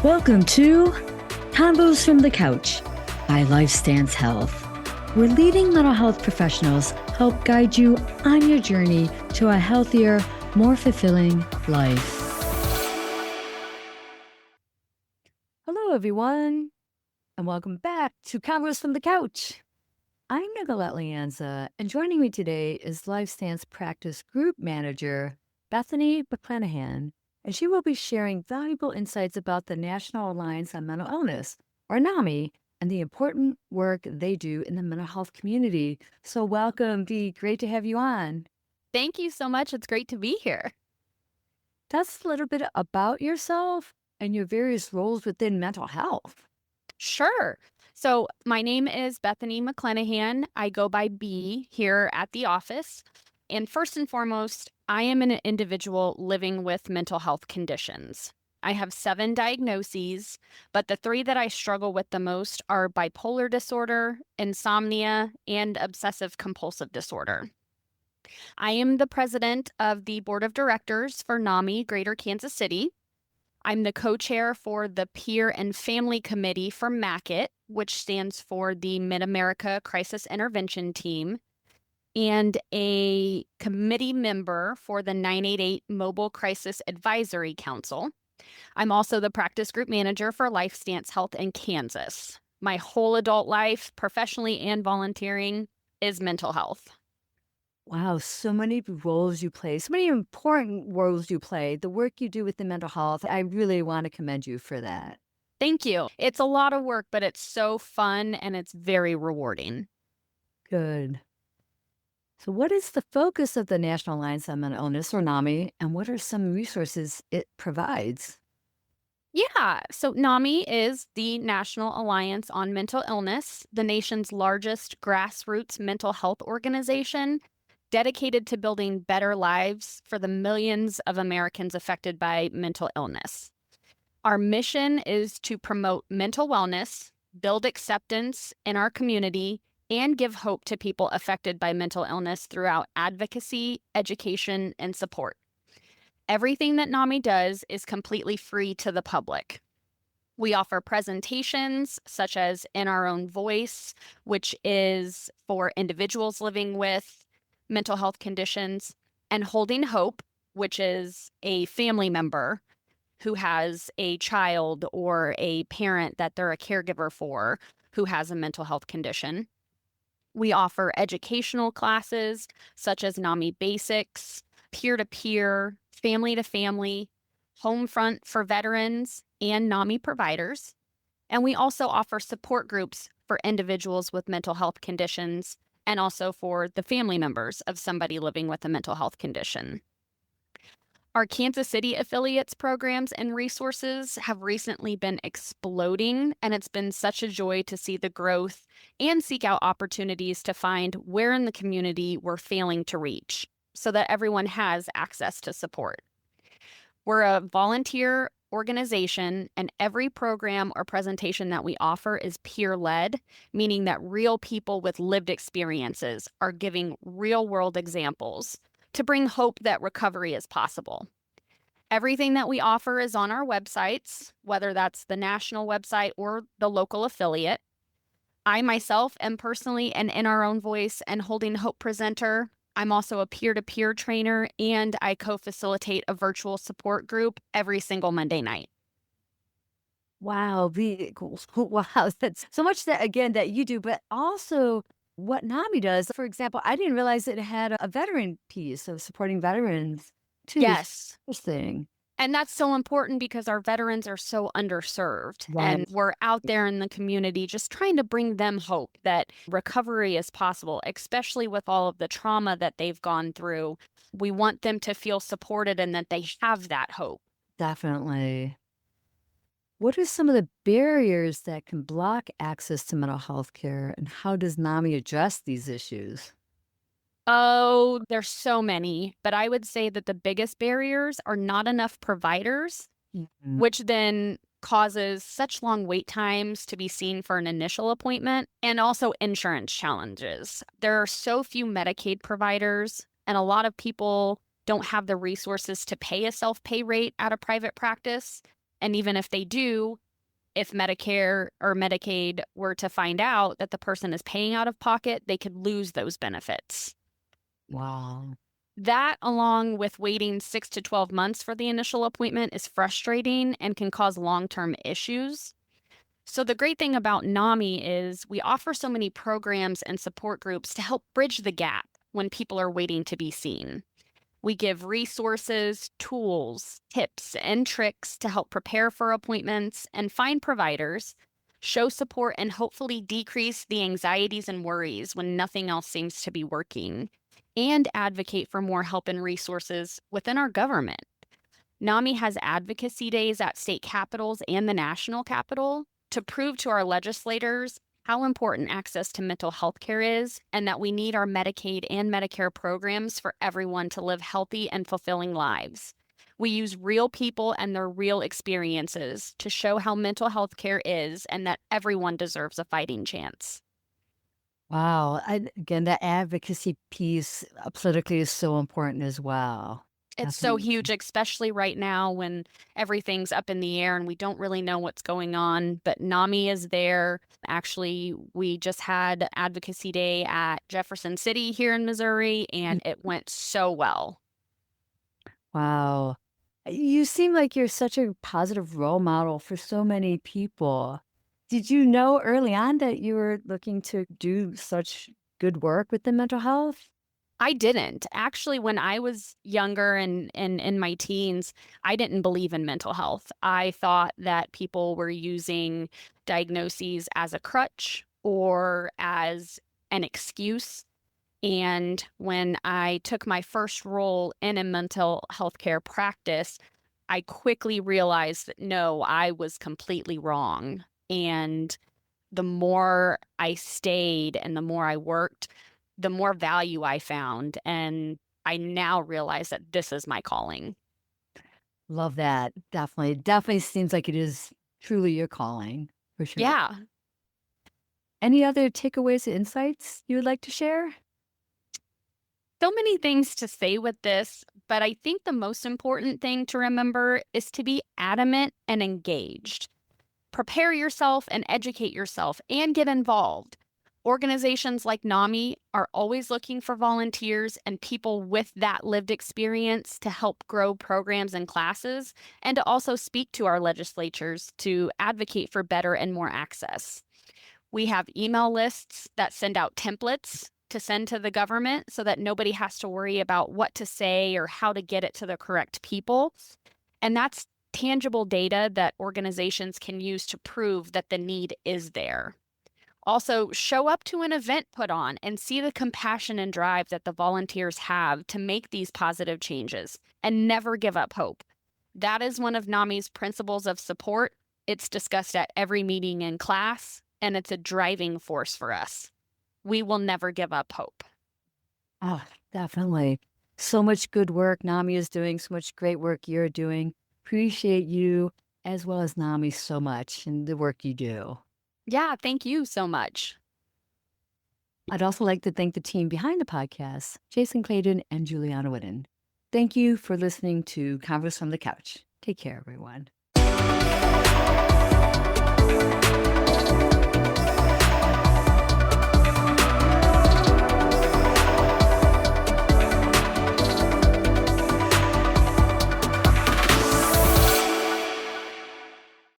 Welcome to Combos from the Couch by LifeStance Health, where leading mental health professionals help guide you on your journey to a healthier, more fulfilling life. Hello, everyone, and welcome back to Combos from the Couch. I'm Nicolette Leanza, and joining me today is LifeStance Practice Group Manager, Bethany McClenahan, and she will be sharing valuable insights about the National Alliance on Mental Illness, or NAMI, and the important work they do in the mental health community. So welcome, Dee. Great to have you on. Thank you so much. It's great to be here. Tell us a little bit about yourself and your various roles within mental health. Sure. So my name is Bethany McClenahan. I go by B here at the office. And first and foremost, I am an individual living with mental health conditions. I have 7 diagnoses, but the 3 that I struggle with the most are bipolar disorder, insomnia, and obsessive compulsive disorder. I am the president of the board of directors for NAMI Greater Kansas City. I'm the co-chair for the Peer and Family Committee for MACIT, which stands for the Mid-America Crisis Intervention Team, and a committee member for the 988 Mobile Crisis Advisory Council. I'm also the practice group manager for LifeStance Health in Kansas. My whole adult life, professionally and volunteering, is mental health. Wow, so many roles you play, so many important roles you play, the work you do with the mental health. I really want to commend you for that. Thank you. It's a lot of work, but it's so fun and it's very rewarding. Good. So what is the focus of the National Alliance on Mental Illness, or NAMI, and what are some resources it provides? Yeah, so NAMI is the National Alliance on Mental Illness, the nation's largest grassroots mental health organization dedicated to building better lives for the millions of Americans affected by mental illness. Our mission is to promote mental wellness, build acceptance in our community, and give hope to people affected by mental illness throughout advocacy, education, and support. Everything that NAMI does is completely free to the public. We offer presentations such as In Our Own Voice, which is for individuals living with mental health conditions, and Holding Hope, which is a family member who has a child or a parent that they're a caregiver for who has a mental health condition. We offer educational classes such as NAMI Basics, peer-to-peer, family-to-family, home front for veterans and NAMI providers. And we also offer support groups for individuals with mental health conditions and also for the family members of somebody living with a mental health condition. Our Kansas City affiliates programs and resources have recently been exploding, and it's been such a joy to see the growth and seek out opportunities to find where in the community we're failing to reach so that everyone has access to support. We're a volunteer organization, and every program or presentation that we offer is peer-led, meaning that real people with lived experiences are giving real-world examples to bring hope that recovery is possible. Everything that we offer is on our websites, whether that's the national website or the local affiliate. I myself am personally an In Our Own Voice and Holding Hope presenter. I'm also a peer-to-peer trainer, and I co-facilitate a virtual support group every single Monday night. Wow, wow, that's so much that, again, that you do, but also what NAMI does. For example, I didn't realize it had a veteran piece of supporting veterans too. Yes. Interesting. And that's so important because our veterans are so underserved. Right. And we're out there in the community just trying to bring them hope that recovery is possible, especially with all of the trauma that they've gone through. We want them to feel supported and that they have that hope. Definitely. What are some of the barriers that can block access to mental health care, and how does NAMI address these issues? Oh, there's so many, but I would say that the biggest barriers are not enough providers, Mhm. which then causes such long wait times to be seen for an initial appointment, and also insurance challenges. There are so few Medicaid providers, and a lot of people don't have the resources to pay a self-pay rate at a private practice. And even if they do, if Medicare or Medicaid were to find out that the person is paying out of pocket, they could lose those benefits. Wow. That, along with waiting 6 to 12 months for the initial appointment, is frustrating and can cause long-term issues. So the great thing about NAMI is we offer so many programs and support groups to help bridge the gap when people are waiting to be seen. We give resources, tools, tips, and tricks to help prepare for appointments and find providers, show support, and hopefully decrease the anxieties and worries when nothing else seems to be working, and advocate for more help and resources within our government. NAMI has advocacy days at state capitals and the national capital to prove to our legislators how important access to mental health care is and that we need our Medicaid and Medicare programs for everyone to live healthy and fulfilling lives. We use real people and their real experiences to show how mental health care is and that everyone deserves a fighting chance. Wow. Again, that advocacy piece politically is so important as well. It's so huge, Definitely. especially right now when everything's up in the air and we don't really know what's going on. But NAMI is there. Actually, we just had Advocacy Day at Jefferson City here in Missouri, Mm. and it went so well. Wow. You seem like you're such a positive role model for so many people. Did you know early on that you were looking to do such good work with the mental health? I didn't. Actually, when I was younger and in my teens, I didn't believe in mental health. I thought that people were using diagnoses as a crutch or as an excuse. And when I took my first role in a mental health care practice, I quickly realized that no, I was completely wrong. And the more I stayed and the more I worked, the more value I found. And I now realize that this is my calling. Love that. Definitely. Definitely seems like it is truly your calling for sure. Yeah. Any other takeaways or insights you would like to share? So many things to say with this, but I think the most important thing to remember is to be adamant and engaged. Prepare yourself and educate yourself and get involved. Organizations like NAMI are always looking for volunteers and people with that lived experience to help grow programs and classes and to also speak to our legislatures to advocate for better and more access. We have email lists that send out templates to send to the government so that nobody has to worry about what to say or how to get it to the correct people. And that's tangible data that organizations can use to prove that the need is there. Also, show up to an event put on and see the compassion and drive that the volunteers have to make these positive changes and never give up hope. That is one of NAMI's principles of support. It's discussed at every meeting in class, and it's a driving force for us. We will never give up hope. Oh, definitely. So much good work NAMI is doing, so much great work you're doing. Appreciate you as well as NAMI so much and the work you do. Yeah, thank you so much. I'd also like to thank the team behind the podcast, Jason Clayton and Juliana Whitten. Thank you for listening to Converse from the Couch. Take care, everyone.